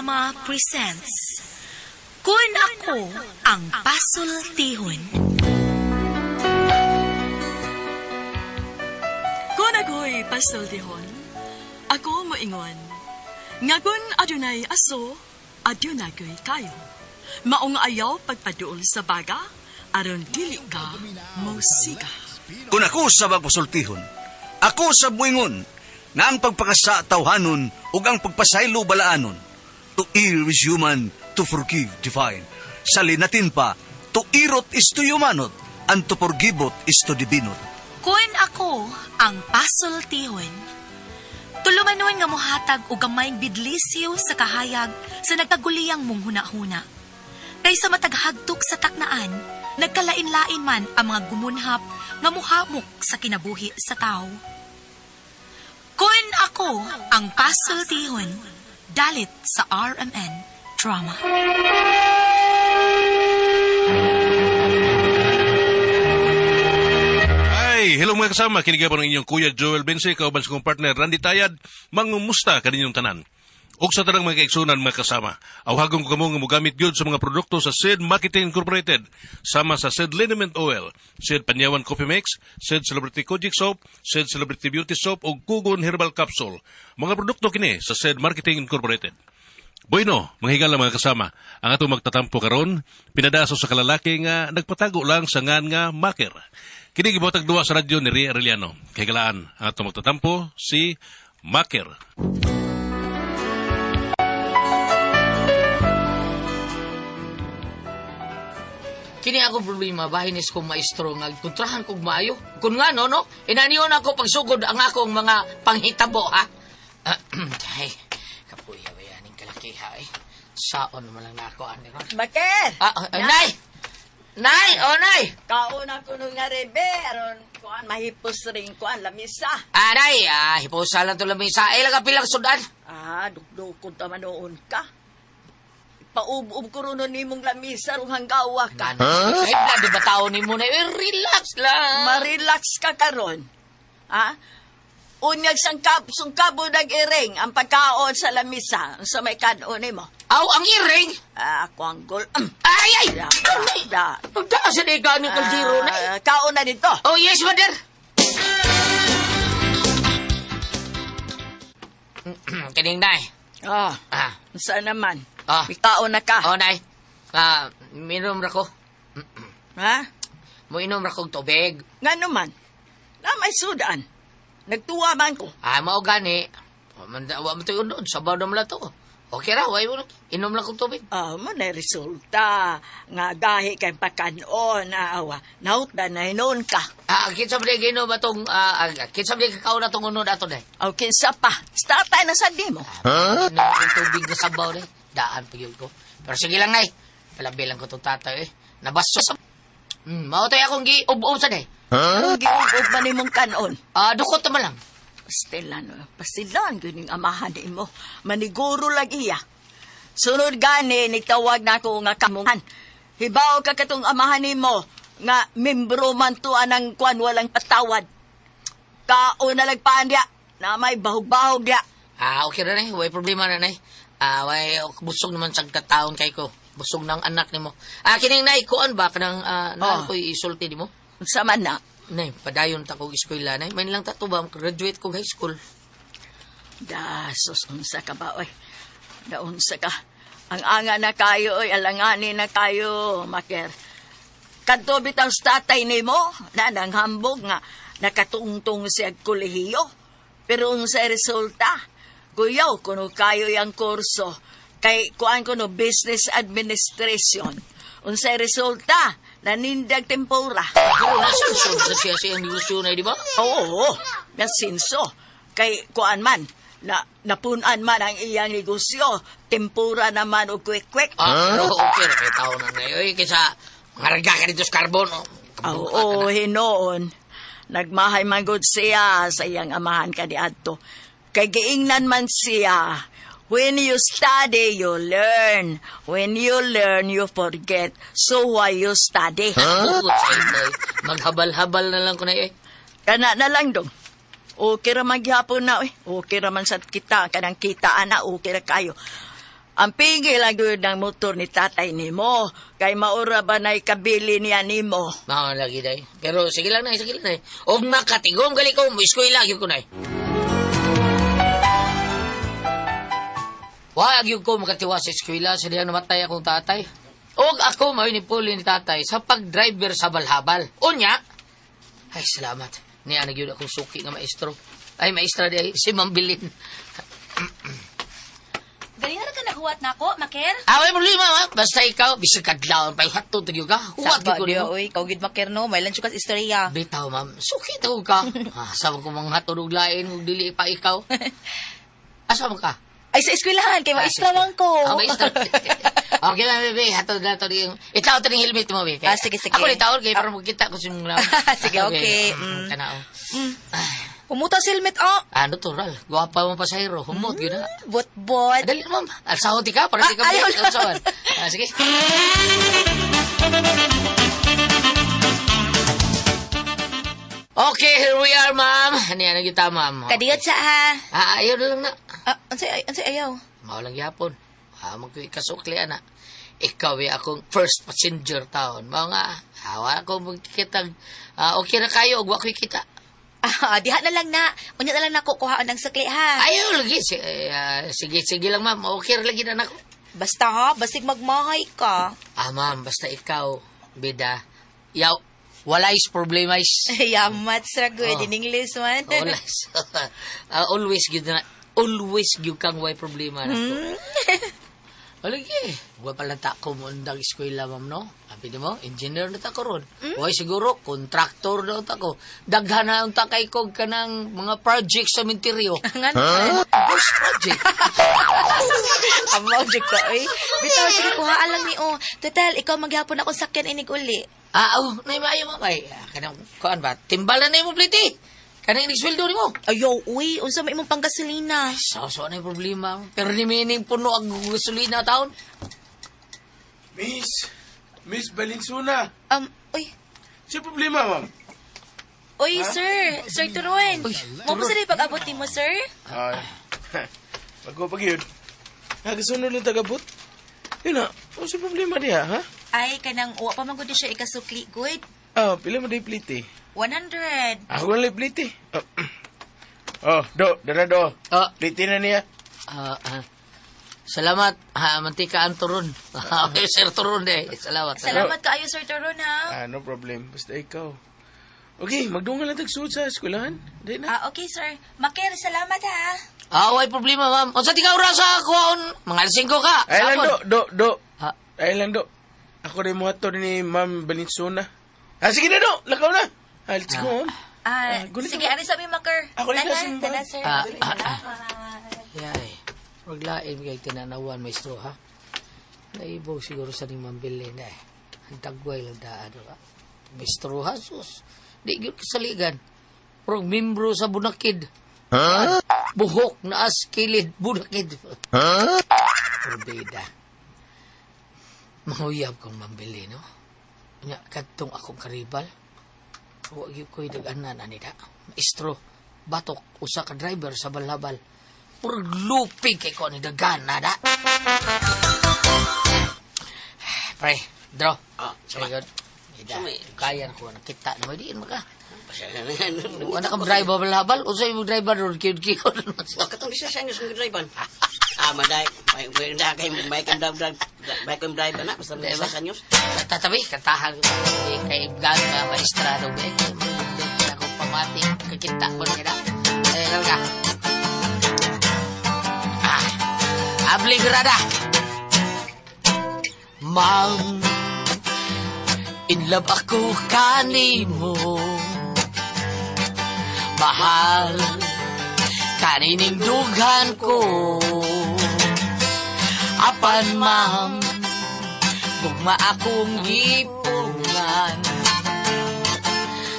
Drama presents Kun Ako Ang Pasultihon. Kun ako'y pasultihon, ako moingon. Ngagun adunay aso, adunay ko'y kayo. Maong ayaw pagpaduol sa baga, aron dili ka musika. Kung ako sa magpasultihon, ako sa buingon, nga ang pagpakasa tawhanon ug ang pagpasaylo balaanon. To err is human, to forgive divine. Salin natin pa, to irot is to humanot, and to forgivot is to divinot. Kun Ako Ang Pasultihon. Tulumanon nga mohatag og gamayng bidlisyo sa kahayag sa nagkaguliyang mong huna-huna. Kaysa mataghagtok sa taknaan, nagkalain-lain man ang mga gumunhap nga muhamok sa kinabuhi sa tao. Kun Ako Ang Pasultihon, dalit sa RMN Drama. Ay, hello mga kasama, kinigapan ng inyong Kuya Joel Bense, kauban sa kong partner Randy Tayad, mangumusta kaninyong tanan. Og sa tanang mga kaigsunan mga kasama, awhagong ko kamo nga mogamit gyud sa mga produkto sa SID Marketing Incorporated, sama sa SID Liniment Oil, SID Panyawan Coffee Mix, SID Celebrity Kojic Soap, SID Celebrity Beauty Soap ug Kugon Herbal Capsule. Mga produkto kini sa SID Marketing Incorporated. Bueno, mga higala mga kasama, ang atong magtatampo karon, pinadaso sa kalalaki nga nagpatago lang sa ngan nga maker. Kini gibotag duwa sa radyo ni Ria Arellano. Kay galaan, ang atong magtatampo si Maker. Kini ako problema, bahinis kong maestro nga kontrahan kong maayo. Kung nga, no? Inaniyon ako pagsugod ang akong mga panghitabo, ha? Ay, kapuya ba yan yung kalakiha, eh? Saon naman lang na ako, ano? Bakit? Nay! Nay! Oh, Nay! Kauna ko nung nga rebe, aron kuan mahipos ring kuan lamisa. Nay! Hipusa lang to lamisa. Ay, lang pilang sudan. Dukdukod naman noon ka. Paub-ub ko rin ni mong lamisa rung hanggawa ka. Kahit na, di ba tao ni mo na, relax lang. Marelax ka karon. Ha? Unyag sungkabo nag-iring ang pagkaon sa lamisa sa may kanon mo. Aw, ang iring! Ako ang gol. Ay! Da. Pagtaas na ikaw ng kaldiro na. Kaon na dito. Oh, yes, mother! Kining, Nay. Saan naman? Kaon na ka. Oh, Nay. Minom ra ko. Ha? Mo inom ra kong tubig. Nga naman. Na may sudan. Nagtuwa man ko. Mao gani. Wa mo to yun doon. Sabaw na mo to. Okay ra, way mo lang. Inom lang kong tubig. Mo na resulta. Nga gahi kay pakanon na awa. Naut na hinon ka. Kinsa ba ginom ba tong, kinsa ba kakaon na tong unod ato, Nay? Kinsa pa. Statay na sa di mo. Inom akong tubig na sabaw, Nay. Daan pa yun ko. Pero sige lang, Nay. Palabilang ko itong tatay, eh. Nabaso sa... Mautay akong gi-ub-ub sa, Nay. Gi-ub-ub man imong kanon. Dukot naman lang. Pastilan, ganing amahan din mo. Maniguro lang iya. Sunod gani, nagtawag na ako nga kamungan. Hibaw ka katong amahan ni mo, nga membro man to anang kwan walang patawad. Kaon na lagpaan dia, na may bahog-bahog dia. Okay na, Nay. Way problema na, Nay. Way busog naman sa kataon kay ko. Busog ng anak ni mo. Kining, Nay, kuan ba? Kanang, ko'y isulti ni mo? Sa man na. Nay, padayon ta kong eskwela, Nay. May lang tato ba? Graduate kong high school. Dasos, unsa ka ba, oy? Daunsa ka. Ang anga na kayo, oy, alangani na kayo, Maker. Kadto bitaw sa tatay ni mo, na nanghambog nga, nakatungtong siya kolehiyo. Pero unsa resulta? Kuyaw, kuno kayo yung kurso. Kay, kuan kuno, business administration. Unsa resulta? Nanindag tempura. Nasinso sa siya ang negosyo na, di ba? Oo, nasinso. Kay, kuan man, napunan man ang iyang negosyo. Tempura naman o kwek-kwek. Pero okay na kay tao na ngayon. Kaysa, marga ka dito sa carbon. Oo, hinoon. Nagmahay man gud siya sa iyang amahan ka di adto. Kay giingnan man siya. When you study, you learn. When you learn, you forget. So why you study? Maghabal-habal na lang ko na eh. Kana na lang dong. Okay raman gyapon na eh. Okay raman sa kita. Kanang kita ana, okay ra kayo. Ang pingil lang yun ng motor ni tatay nimo. Kay maura ba na'y kabili niya nimo? Mao lagi day. Pero sige lang na, sige lang na. Og makatigom gali ko mo eskwela gyud ko na. Wa gyud ko makatiwa sa eskwela sa diyan namatay akong tatay. Og ako mao ni puli ni tatay sa pag-driver sa balhabal. Unya. Ay salamat. Niya na gyud akong suki nga maestro. Ay maestra di si Ma'am Bilin. Galing na ka naghuwat na ako, Maker? Away problema ha. Basta ikaw bisag kadlawon pa hatod gyud ka. Huwag gyud ko nimo. Uy, kau gid Maker no, may lancho kas istorya. Bitaw, ma'am. Suki tawag ka. Sabi ko mga hatod og lain, ug dili pa ikaw. Asa man ka? Ay, sa eskwelahan, kay maestra man ko. Okay, okay lang, bebe. Hatod na ito. Itaw ito ng helmet mo, bebe. Sige, sige. Ako ni tawag kayo para magkita ko sa mga Sige, okay. Kanao. Pumuta sa helmet, oh. Ano to, Ral? Guwapa mo pa sa hero. Humot, yun na. Bot-bot. Dali, ma'am. Alsahot ka, para di ka ayaw bilis. Alsawan. Sige. Okay, here we are, ma'am. Ano yan ang kita, ma'am? Kadiyot sa ha. Ayaw na lang na. Ansay ayaw. Maulang yapon. Magkasukli, ana. Ikaw ay akong first passenger taon. Mga nga, hawa ako magkikitag. Okay na kayo, huwag ako'y kita. Diha na lang na. Unya na lang na kukuhaan ng sukli ha. Ayaw, lagi. Sige lang, ma'am. Okay lagi na ako. Basta ha, basig magmahay ka. Ma'am, basta ikaw, bida. Yaw, wala is problema is. Yamat sa good in English man. Wala is. Always gyud kang way problema na ko. Lagi. Huwag pala ko mo ang eskwela, ma'am, no? Sabi mo, engineer na ta ko ron. Huwag siguro, contractor na ta ko. Daghan na ang takay ko ka ng mga project sa minteryo. Bus project. Amaw jud ka oy. Bitaw sige kuhaan lang ni o. Total ikaw maghapon ako sakyan inig uli. Nay maayo mo kay. Kanang kuan ba? Timbalan na mo pliti. Kanang inisweldo nimo. Ayaw uy, unsa may imong panggasolina? So na yung problema. Pero ni meaning puno ang gasolina taon. Miss Valenzuela. Uy. Siya problema, ma'am? Uy, Sir Turon. Mo po sa pag-abot mo, sir? Ay. Pag yun. Nagasunod lang tagabot. Yun na. Ano siya problema niya, ha? Ay, kanang uwa pa magod siya ikasukli, good. Pila mo day plite. 100. Ako lang plite. Dara do. Plite na niya. Salamat, mantika ang turon. Sir Turon Salamat. Salamat kaayo, Sir Turon, ha? No problem. Basta ikaw. Okay, magdungan lang tagsuot sa eskwelahan. Di na. Okay, sir. Maker, salamat, ha? Way problema, ma'am. O sa tika oras sa kuwaon, mga alas 5 ka. Ay lang, do. Ha? Ay lang, do. Ako rin mo hato ni Ma'am Valenzuela. Sige na, do. Lakaw na. Let's go home. Sige, ano sabi, Maker? Ako rin kasi, ma'am. Tana, sir. Yay. Huwag lain kay tinanawan, maestro, ha? Naibaw siguro sa ni Mambilin, Ang tagway lang daan, ha? Maestro, ha? Sus. Di yun kasaligan. Pero membro sa Bunakid. Buhok na askilid, Bunakid. Pero bida. Mahuyab kong Mambilin, no? Nga, katong akong karibal. Huwag yun ko'y nag-anan, anida. Maestro, batok, usa ka driver sa balhabal. Puro lupig kay ko ni dagan na da. Pre, draw. Very good. Kaya ko nakita na diin maka. Wala kang driver balhabal, usa imong driver ron kiyod-kiyod. Katong isa sa inyo sa driver. Maday, may kang driver na basta isa sa inyo. Tatabi kantahan ko kay gan maestrado be. Ako pamati kakita ko nila. Ka. Abling rada. Ma'am, in love ako kanimo. Mahal, kanining dughan ko. Apan, ma'am, gugma akong gipungan.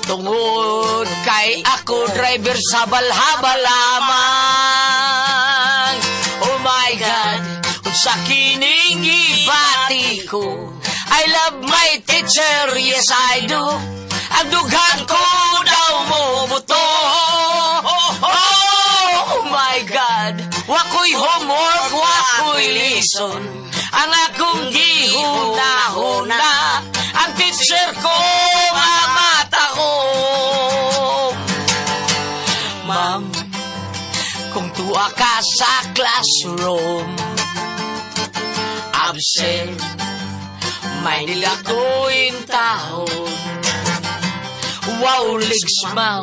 Tungod kay ako driver sa balhabal lamang. Oh my God, unsa kining gibati ko. I love my teacher, yes I do. Ang dughan ko daw mo buto. Oh my God, wako'y homework, wako'y ako'y lison, ang akong gihuna-huna, ang teacher ko nga mata ko. Ma'am, kung tuwa ka sa classroom, absent, may nilatuin taon. Wow, ligs, ma'am,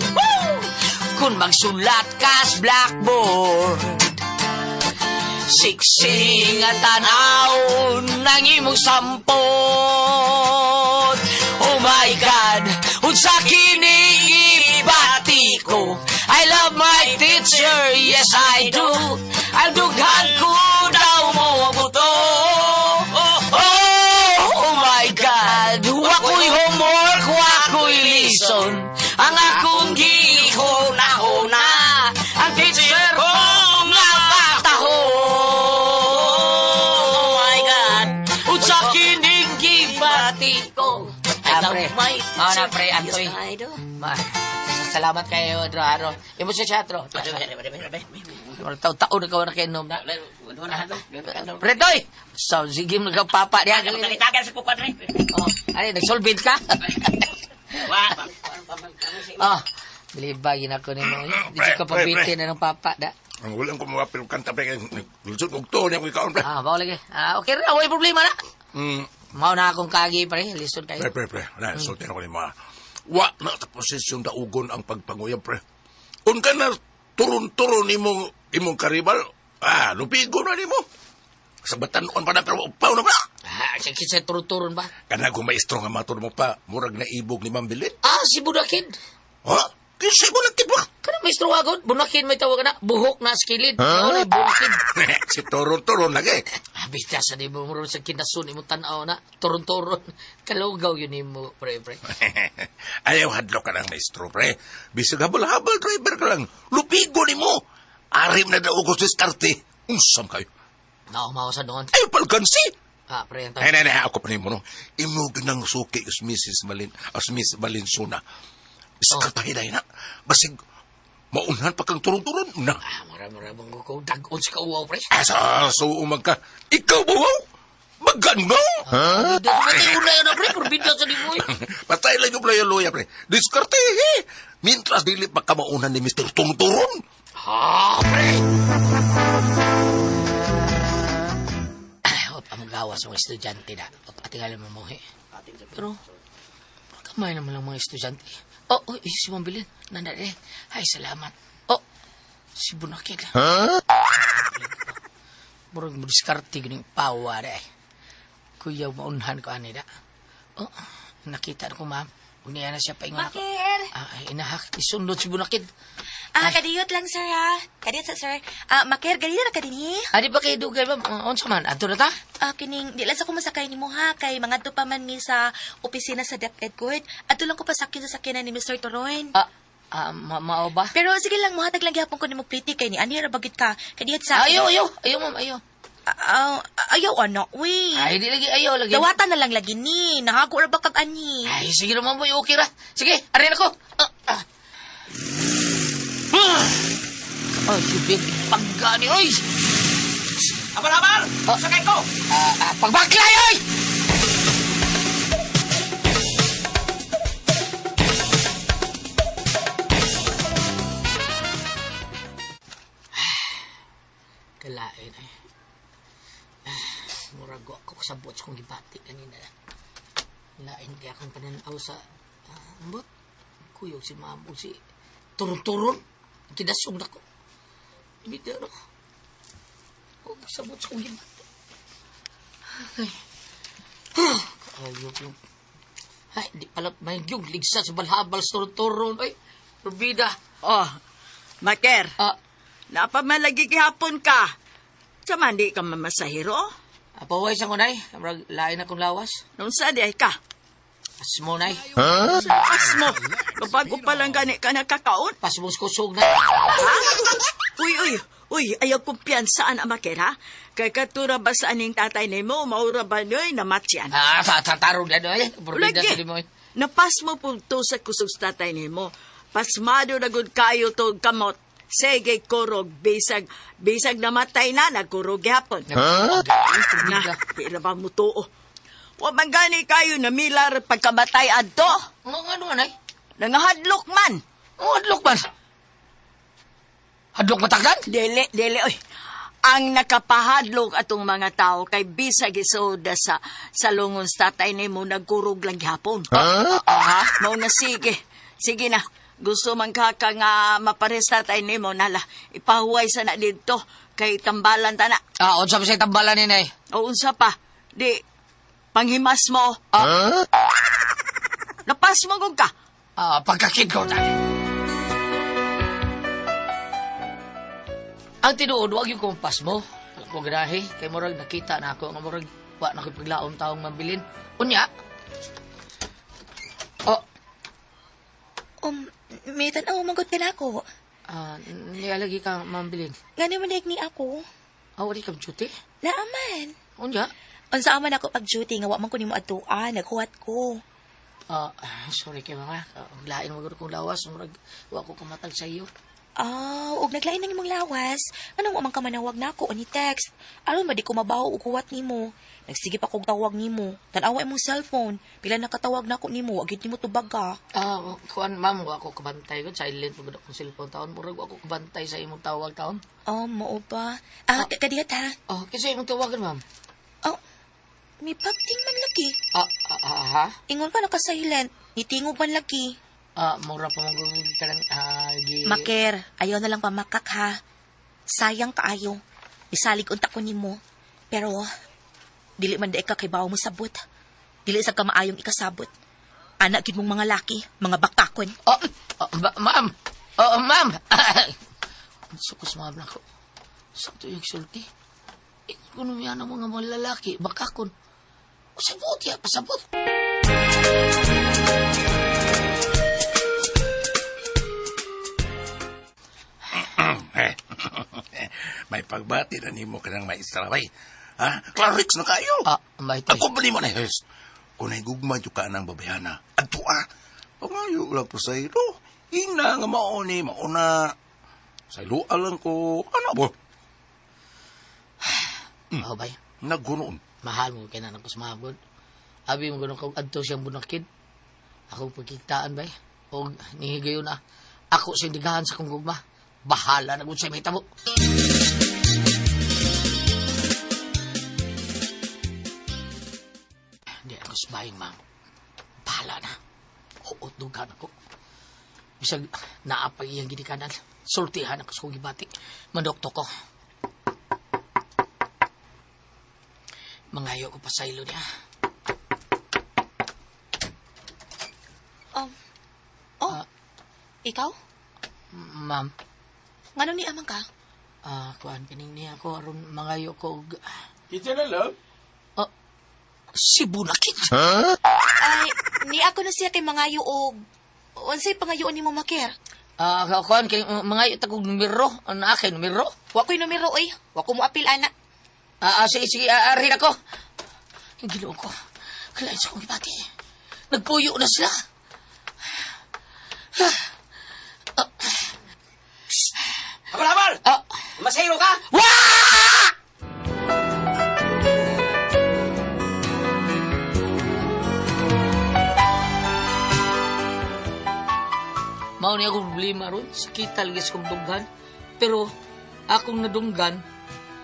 kung magsulat ka sa blackboard, siksing at tanawon ng imong sampot. Oh my God, unsa kini ibati ko, I love my teacher, yes I do. Ang dughan ko daw mo buto. Oh my God, wako'y homework, wako'y lesson, ang akong gihuna-huna, ang teacher ko nga patahon. Oh my God, unsa kining gibati ko, I love my teacher, pre, Antoy. Yes, I do. Salamat kayo, Adro. Imo siya siya, Adro. Taon-taon na kayo nakainom na. Pretoy! So, sige mo nagpapa niya. Tagal sa kukwad rin. Ano, nagsolvent ka? Bilibagin ako nimo. Di ka pabitin na ng papa, da. Ang ulang ko mawapil kanta pre, lusot kong to niya ko ikaon pre. Bawa lagi. Okay rin, away problema na. Mao na akong kagi, pre. Listen kayo. Pre. Sultin ako ni mga. Wa na sa posisyon da ugon ang pagpanguyab pre. Kung ka na turun-turun imong karibal, lupigo na nimo. Sa batanuan pa na pero upaw na ba? Sige sa turun-turun ba? Kana kung maestro nga matod mo pa, murag na ibog ni Ma'am Bilin. Si Budakid. Kinsa mo lang ba? Kana maestro agad, Bunakid may tawag na, buhok na skilid. Bunakid. Si turun-turun lagi. Bita sa di mo sa kinasun imo tanaw na, turun-turun. Kalugaw yun imo, pre. Ayaw hadlo ka ng maestro, pre. Bisag habal-habal driver ka lang. Lupigo ni mo. Arim na daw ko sa starte. Unsam kayo. Naumawa sa doon. Ay, palgansi. Pre. Ay, ako pa ni mo, no. Imo ginang suki as Miss Valenciana. Sakatahinay na. Basig, maunhan pa kang turun-turun na. Maraming ko. Dagon sa kauwaw, pre. So umag ka. Ikaw buwaw? Magangaw? Patay una yun, pre. Purbida sa limoy. Patay lang yung playa-loya, pre. Diskarte, Mintras dili pa ka maunan ni Mr. Turun-turun. Pre. Ang gawas mga estudyante na. Patingalan mo mo, Pero, kamay naman lang mga estudyante. Si Mambilin. Nandari. Ay, salamat. Si Bunakid. Murag mo diskarte ganing pawa da. Kuya, maunhan ko anida. Nakita ko, ma'am. Uniya na siya paingon ako. Makir! Inahak. Isundot si Bunakid. Kadiyot lang, sir, ha? Kadiyot sa sir. Makir, ganito na kadini? Di ba kayo dugay ba? Onsa man? Ato na ta? Kining, di lang sa kumasakay ni mo, ha? Kay mga to pa man mi sa opisina sa DepEd Court. Ato lang ko pasakyan sa sakyanan ni Mr. Toroin. Mao ba? Pero sige lang, muhatag lang gihapon ko ni mo pliti kay ni Ani rabagit ka. Kadiyot sa... Ayaw, ma'am, ayaw. Ayaw, ano, uy. Ay, di lagi, ayaw lagi. Dawatan na lang lagi ni. Nahago ra ba kag ani? Ay, sige naman boy, okay ra. Sige, arin ako. Bibig paggani, oy! Abal! Sakay ko! Pagbaklay, oy! Kalain, murago ako sa bots kong gibati kanina. Lain kaya akong pananaw sa ambot. Kuyog si mamo si turun-turun. Kinasong na ko. Ibigay na ko. Sa bots kong gibati. Ayok yung... Ay, di pala may yung ligsa sa balhabal sa turun-turun. Ay, Rubida. Maker. Napamalagi gihapon ka. Sama di ka mamasahiro? Apaway sa kunay. Lain akong lawas. Nung sa di ay ka? Pasmo, nay. Pasmo. Bago pa lang gani ka nakakaon? Pasmos kusog na. Uy, ayaw kumpiyansaan ang Maker, ha? Kay katura ba sa aning tatay ni mo, maura ba nyo'y namatyan? Tatarong na doy. Burbida sa limoy. Napas mo po to sa kusog sa tatay ni mo. Pasmado na gud kayo to kamot. sige kurog, bisag namatay na, nagkurog yapon. Na, pira ba mo tuo? Wa man gani kayo na milar pagkamatay adto? Ano, anay? Nangahadlok man. Hadlok man. Hadlok matagdan? Dili, oy. Ang nakapahadlok atong mga tao kay bisag isoda sa salungon sa tatay nimo nagkurog lang gihapon. Mao na sige. Sige na. Gusto man ka nga mapares tatay nimo nala. Ipahuway sa na dito kay tambalan ta na. Unsa pa siya tambalan ni nay? O unsa pa? Di panghimas mo. Lapas mo gud ka. Pagkakid ko tayo. Ang tinuod, wag yung kumpas mo. Alam ko ganahe, kay murag nakita na ako, nga murag wa na paglaon taong mabilin. Unya? May tanaw magot ka na ako. Nialagi ka mabilin. Nga naman ni ako. Wali ka duty? Naaman. Unya? Unsa man ako pag-duty nga wa man ko nimo atuan, naghuwat ko. Sorry kay mga. Lain mo kong lawas, murag wa ko kamatag sa iyo. Og naglain na nimong lawas. Anong umang ka manawag na ako o ni text? Aron ba di ko mabaho o kuwat nimo? Nagsige pa kong tawag nimo. Tanawa imong cellphone. Pila nakatawag na ako nimo, agit nimo tubag ka. Kuan ma'am, wa ko kabantay ko. Silent mo gud akong cellphone taon. Murag wa ko kabantay sa imong tawag taon. Mao ba? Kadiyat ha? Kasi imong tawagan ma'am. May pagting man lagi. Ha? Ingon ka naka-silent. Nitingog man lagi. Mura pa mong ka ng Maker, ayaw na lang pamakak ha. Sayang kaayo. Isalig unta ko nimo. Pero, dili man da ka kay bawo mo sabot. Dili sa kamaayong ikasabot. Anak gid mong mga laki, mga bakakon. Ma'am! Ma'am! Sukos ma'am na ko. Sakto yung sulti. Kung yan ang mga lalaki, bakakon. Pasabot ya, pasabot. May pagbati na nimo ka ng maestraway. Clarix na kayo. Mahitoy. Ako ba mo na, yes. Kung naigugma yung ka ng babayana, adto pangayo lang po sa ilo. Ina nga mauni, mauna. Sa ilo alang ko, ano bo? Bay. Naggunoon. Mahal mo kaya na kusmagod. Abi mo ganun kung adto siyang bunakid. Ako pagkitaan bay. O nihigayon na. Ako sindigahan sa kong gugma. Bahala na kung siya may tabo. Hindi ako sabahin, ma'am. Bahala na. Uot-dugan ako. Bisag naapay iyang ginikanan. Sultihan ako sa kong gibati. Mandokto ko. Mangayo ko pa sa ilo niya. Ikaw? Ma'am. Ngano ni amang ka? Kuhan kaning niya ako. Aron mangayo ko. Kita na lang. Si Bunakit. Ay, ni ako na siya kay mangayo og unsay pangayoon nimo Maker? Kuhan kaning mangayo tagog numero. Ano akin numero? Wa ko'y numero oy. Wa ko mo apil ana. Sige, rin ako. Yung ginoo ko. Kalain sa kong ibati. Nagpuyo na sila. Habal! Masahiro ka? Mao niya akong problema ron. Sakit talaga sa kong dunggan. Pero, akong nadunggan,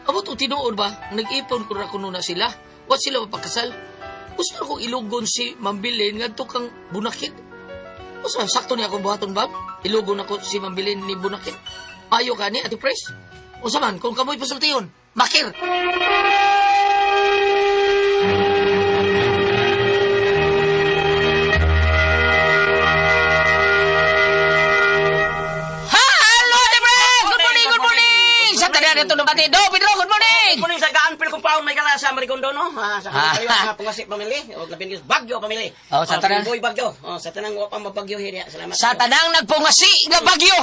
abot o tinuod ba? Nag-ipon ko na kuno na sila. Wa sila mapakasal. Gusto na kong ilugon si Mambilin nga ito kang Bunakit. Basta, sakto niya akong buhaton ba? Ilugon ako si Mambilin ni Bunakit. Ayo ka ni, Ate Pres? O saman, kung kamoy pasulti yun, Makir! Ito na pati. Pedro, good morning! Good morning sa Gaanpil Compound, may kala sa Maricondo, no? Sa kayo nga pungasip pamili, o labing bagyo pamili. Sa tanang. Boy bagyo. Sa tanang wapang mabagyo hirya. Salamat. Sa tanang nagpungasi nga bagyo.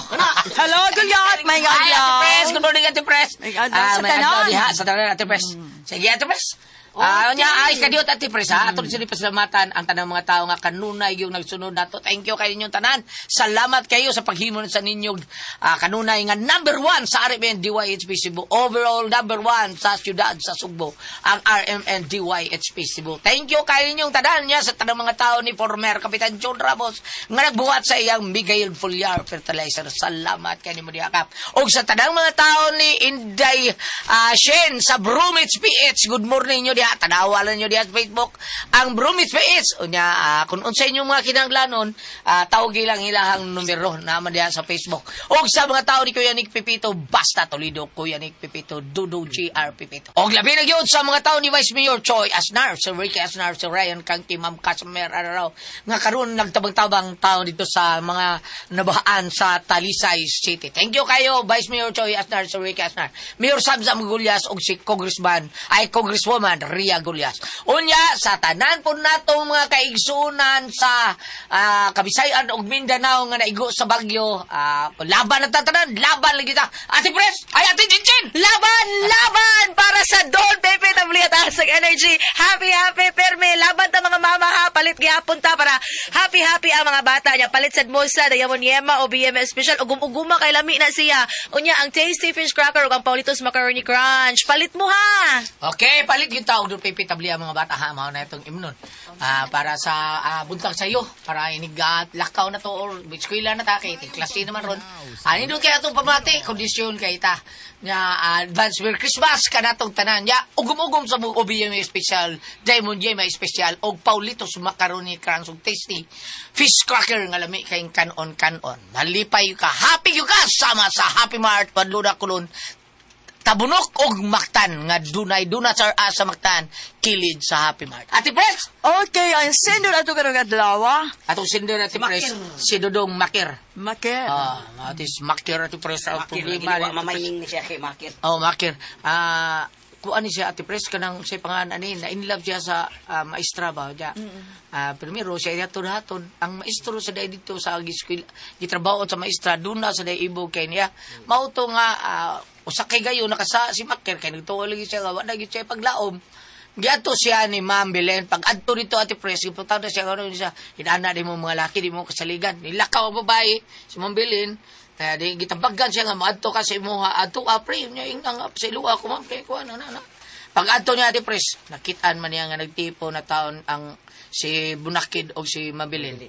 Hello, Gulyat! May Ate Gulyat! Pres, good morning, Ate Pres. May adlaw sa tanang. Sa tanang, Ate Pres. Sige, Ate Pres. Ay kadiot Ate Pres ha. Atong sini pasalamatan ang tanang mga tao nga kanunay yung nagsunod nato. Thank you kay inyong tanan. Salamat kayo sa paghimon sa ninyong kanunay nga number 1 sa RMN DYHP Cebu. Overall number 1 sa syudad sa Sugbo ang RMN DYHP Cebu. Thank you kay inyong tanan niya sa tanang mga tao ni former Kapitan John Ramos nga nagbuhat sa iyang Miguel Foliar Fertilizer. Salamat kay nimo diakap. Og sa tanang mga tao ni Inday Shen sa Bromage PH. Good morning nyo diha. Tanawalan nyo diha sa Facebook. Ang Bromage PH. Unya, kung unsa inyong mga kinahanglanon, tawagi lang ilahang numero naman diha sa Facebook. Og sa mga tao ni Kuya Nick Pipito, basta Toledo, Kuya Nick Pipito, Dudu GR Pipito. Og labi na gyud sa mga tao ni Vice Mayor Choi Asnar, Sir Ricky Asnar, Sir Ryan Kangki, Ma'am Casimir Araraw, nga karon nagtabang-tabang tao dito sa mga nabahaan sa Talisay City. Thank you kayo, Vice Mayor Choi Asnar, Sir Ricky Asnar. Mayor Samsam Gulyas og si Congresswoman Ria Gulyas. Unya sa tanan po natong mga kaigsunan sa Kabisayan ug Mindanao nga naigo sa bagyo, laban na tanan, laban lagi ta. Ate Pres, ay Ate Jinjin, Laban para sa Don Pepe Tabliat Asag Energy. Happy Perme. Laban ta mga mama ha. Palit gyapon ta para happy ang mga bata niya. Palit sad mo sa Diamond Yema o BM Special. Ugum-uguma kay lami na siya. Unya ang Tasty Fish Cracker ug ang Paulitos Macaroni Crunch. Palit mo ha. Okay, palit yung tao doon pipitabli ang mga bata ha, mao na itong imnon. Para sa buntag sayo, para inigat lakaw na to or eskwela na ta kay klase naman ron. Ani do kay atong pamati kondisyon kay ta nga advance Merry Christmas kanatong tanan ya ugum-ugum sa OBM special, Diamond Yema special og Paulitos Macaroni Crunch ug Tasty Fish Cracker nga lami kay kanon. Nalipay ka, happy ka sama sa Happy Mart Padluda Kulon. Tabunok og Mactan nga dunay sa Mactan kilid sa Happy Mart. Ate Pres, Okay, ang sendo na ito karong adlaw. atong sinder Ate Pres si Dodong Makir. Makir. Atis Makir Ate Pres ang Makir, problema. ginawa mamaying ni siya kay Makir. Makir. Kuan ni siya Ate Pres kanang say pangalan ani na in love siya sa maestra ba dia. Primero siya haton ang maestro sa day dito sa giskwil gitrabaho sa maestra duna sa day ibog kay niya. Mao to nga usa kay gayo nakasa si Makir kay nagtuo lagi siya wa na gid siya paglaom. Giadto siya ni Ma'am Belen pag adto dito Ate Pres gipunta na siya karon siya inana di mo mga laki di mo kasaligan nilakaw ang babae si Ma'am Belen. Kaya di gitabaggan siya nga maadto ka sa imuha adto apre nya inang sa luwa ko ma'am kay kuan na. Pag adto niya Ate Pres nakitaan man niya nga nagtipo na taon ang si Bunakid o si Ma'am Belen.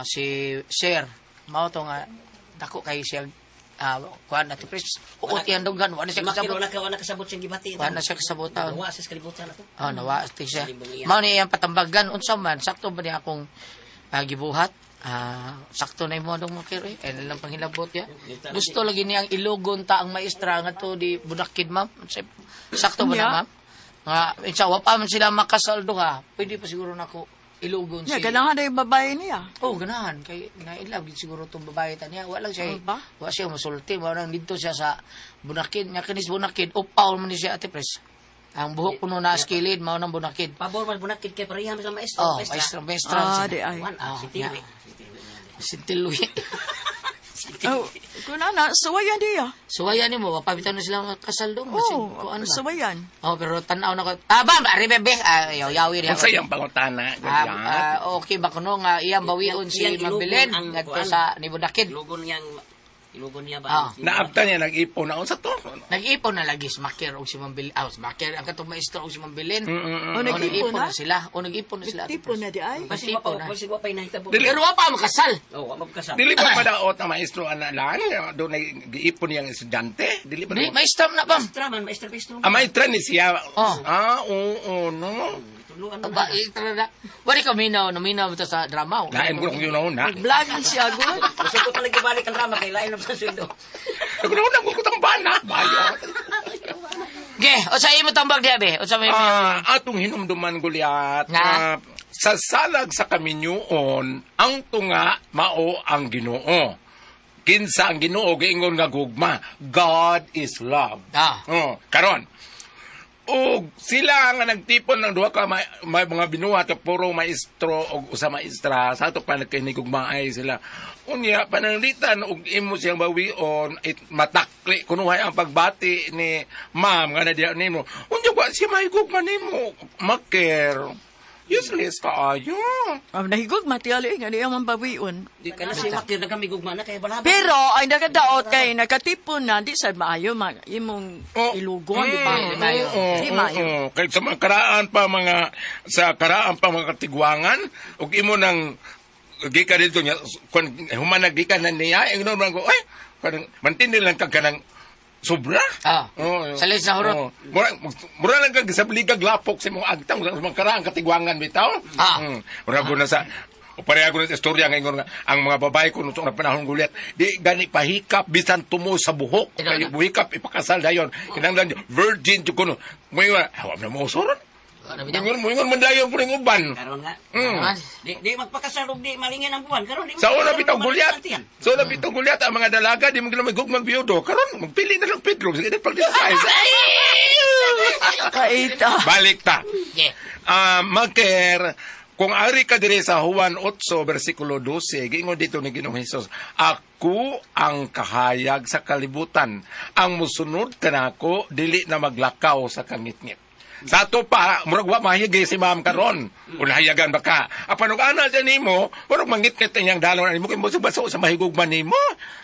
Si Sir mao to nga dako kay siya kuan Ate Pres uot yan dugan wala siya kasabot Wala kasabot siyang gibati. wala siya kasabot taon Nawa sa kalibutan ako. nawa siya mao ni iyang patambagan unsa man sakto ba niya akong gibuhat sakto na mo dong Makir lang panghilabot ya gusto lagi niyang ilugon ta ang maestra nga to di Bunakid ma'am sakto ba na ma'am nga insa wa pa man sila makasaldo ha pwede pa siguro nako ilugon Ya, si ganahan na yung babae niya. ganahan kay na-inlove siguro tong babae ta niya wala siya ba? wa siya masulti wa nang dito siya sa Bunakid nya kinis Bunakid upaw man ni siya Ate Pres ang buhok kuno na skilid mao nang Bunakid Pabor man Bunakid kay parehas sa maestro. maestra Di ay. Si Tiwi. Sintiluwi. Kunana, suwayan diya. Suwayan ni mo, wapabitan na sila mga kasal doon. Kuan ba? Suwayan. Pero tanaw na ko. Bam, bebe. Yawi rin. Ang sayang pangutana. Okay ba kuno nga iyang bawion si Mabilin ngadto sa ni Bunakid. Ilugon niya ba? Naabta niya, nag-ipon na sa to. Nag-ipon na lagi si Makir o si Mabilin. Si Makir, ang katong maestro o si Mabilin. Nag-ipon na sila. Nag-ipon na sila. Tipon na di ay. Basi wa pa inahitabo. Pero wa pa makasal. Wa magkasal. Dili pa madaot ang maestro analan, doon nag-iipon niyang estudyante. Dili pa Di maestro na bam. Maestro. maestra ni siya. Oh. No. Ba, wari ka minaw ito sa drama. Lain ko yun na. Vlogging siya, good. Gusto ko talaga balik ang drama kay lain na sa sundo. Nagulunag ko kutang bana. Bayo. O sa imo tambag diya, be? O sa may... Atong hinumduman Goliath. Sa salag sa kaminyoon, ang tunga mao ang Ginoo. Kinsa ang Ginoo giingon nga gugma, God is love. Karon. O sila nga nagtipon ng duha ka may mga binuhat ka puro maestro o usa maestra sa ato pa nagkinig og maay sila. Unya pananglitan og imo siyang bawion it matakli kunuhay ang pagbati ni ma'am nga na diha nimo. Unya wa siya mahigugma nimo maker. Useless kaayo. Nahigog matiyali nga niya man bawion. Di ka na si Makir na kami gugma na kaya balaba. Pero ay nakadaot kay nakatipon na di sad maayo imong ilugon di ba? Di maayo. Kay sa mga karaan pa mga katigwangan ug imo nang gikan dito niya kun human nagikan na niya ingnon man ko kanang mantindi lang kag kanang sobra. Salis sa hurot. Mura lang kag sa ligag lapok sa mga agtang sa mga karaan katigwangan bitaw. Mura ko na sa o pareha ko na sa istorya ngayon nga ang mga babae ko nung na panahon gulyat di gani pahikap bisan tumo sa buhok kay buhikap ipakasal dayon kinanglan virgin to kuno mo hawa na mo usoron Moingon mandayon po ng uban. Karon nga. Di magpakasal og di malingin ang buwan. Karon di. Sa una bitaw gulyat. Sa una bitaw gulyat ang mga dalaga di mo gila magugmang biyudo. Karon magpili na lang Pedro. Sige pag size. Kaita. Balik ta. Maker, kung ari ka dire sa Juan 8 versikulo 12, giingon dito ni Ginoong Hesus, ako ang kahayag sa kalibutan. Ang musunod kanako dili na maglakaw sa kangitngit. Sa ato pa, murag wa mahiyagay si ma'am karon. Unahayagan ba ka? Apanog ana sa nimo, murag mangit-ngit niyang dalon nimo kay mo baso sa mahigugman nimo.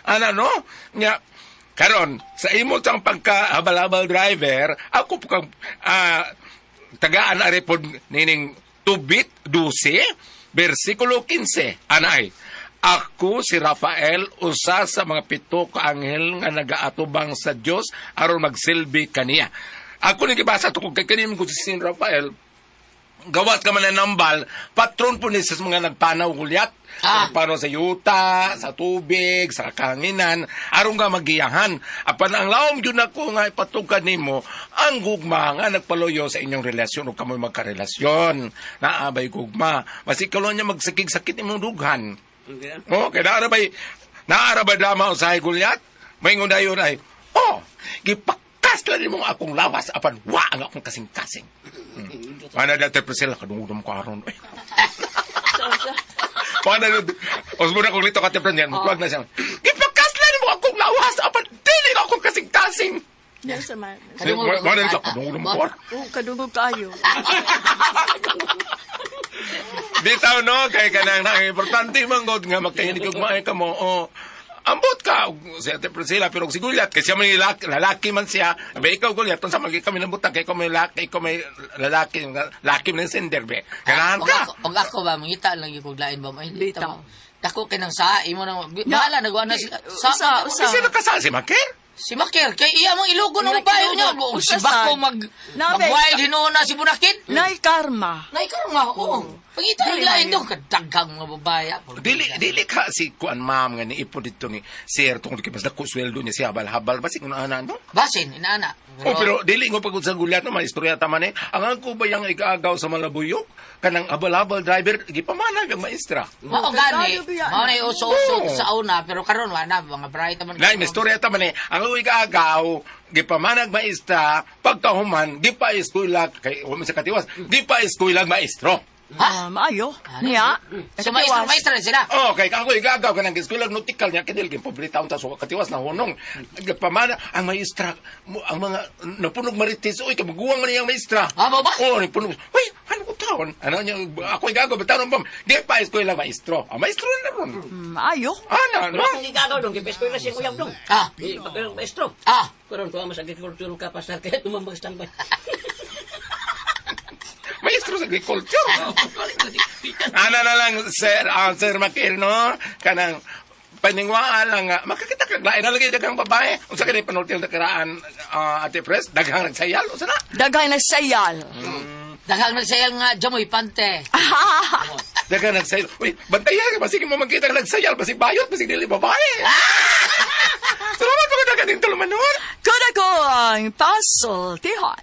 Ana no? Nya karon sa imo tang pagka-habal-habal driver, ako po kang tagaan ari pod nining Tubit 12 versikulo 15. Anay, ako si Rafael, usa sa mga 7 ka anghel nga nagaatubang sa Dios aron magsilbi kaniya. Ako nagibasa ito kung kakanin ko si Sin Rafael, gawat ka man na nambal, patron po ni sa mga nagpanaw gulyat. Nagpanaw sa yuta, sa tubig, sa kahanginan, aron ka magiyahan. Apan ang laom yun ako nga ipatukan nimo, ang gugma nga nagpaloyo sa inyong relasyon o kamoy magkarelasyon. Naabay gugma. Masikalo niya magsakig-sakit imong dughan. Kaya naarabay dama sa gulyat, may ngundayon ay, kasla ni mong akong lawas apan wa ang akong kasing-kasing. Pana dati Priscilla kadungudom ko aron. Pana os mo na kung lito ka tempran yan, magwag na siya. Gipakasla ni mong akong lawas apan dili na akong kasing-kasing. Yes, man. Mana dito kadungudom ko. Kadungog kayo. Bitaw no kay kanang importante manggod nga magkahinig og maay ka mo. Ambot ka, si Ate Priscilla, pero si Gulyat, kasi siya may lalaki man siya. Abe, ikaw Gulyat, sa magi kami nabutang, kaya ikaw may lalaki man sender, be. Kailangan ka. Pag ako ba, mangita lang yung kuglain ba, hindi tamo. Dako kinang sa, imo nang, bahala, nagawa na sila. Sino kasal si Maker? Si Maker, kay iya mong ilugo ng bayo niya. Si Bako mag-wild hinuuna si Bunakit. Nay karma, oo. Pagita ang lain doon, kadaghang mga babaya. Dili ka si Kuan Ma'am nga niipon dito ni Sir tungkol kay mas dako sweldo niya siya habal-habal basig una no? Basin, inaana. Pero dili ngo pagud sa gulyat no, may istorya ta man ang ako ba yang igaagaw sa Malabuyok kanang habal-habal driver gipamanag ang maestra. Mao gani, mao na uso-uso sa una pero karon wala mga bright man. Nay, may istorya ta man ang igaagaw gipamanag maestra pagkahuman gipa-eskwela kay wa man sa katiwas gipa-eskwela maestro. Maayo. Niya. So, maestra sila. Okay, ako igagaw ka ng eskwela nautikal niya, kanil, paborita ang taso, katiwas na hunong. Pamana, ang maestra, ang mga napunog marites, uy, kabaguang man niyang maestra. Mo ba? Napunog. Uy, ano ko taon? Ano niya, ako igagaw, bataon bam, di pa eskwela maestro. Maestro na ron. Maayo. Ano? Ang igagaw doon, kaya eskwela siya kuyang doon. Pagkaroon maestro. Karoon ko ang mas agriculture ka pasar, kaya tumambag standby. Maestro sa agriculture. Ano na lang, Sir Makir, no? Kanang paningwaan lang nga. Makakita ka, lain na lagi dagang babae. Kung sa kanil panultil na karaan, Ate Pres, dagang nagsayal. O sana? Dagang nagsayal. Dagang nagsayal nga, Jamoy Pante. Dagang nagsayal. Uy, bantayan ka, basig mo magkita ka nagsayal, basig bayot, basig dili babae. Salamat po ka dagang din tulumanon. Kuna ko ang puzzle, Tihon.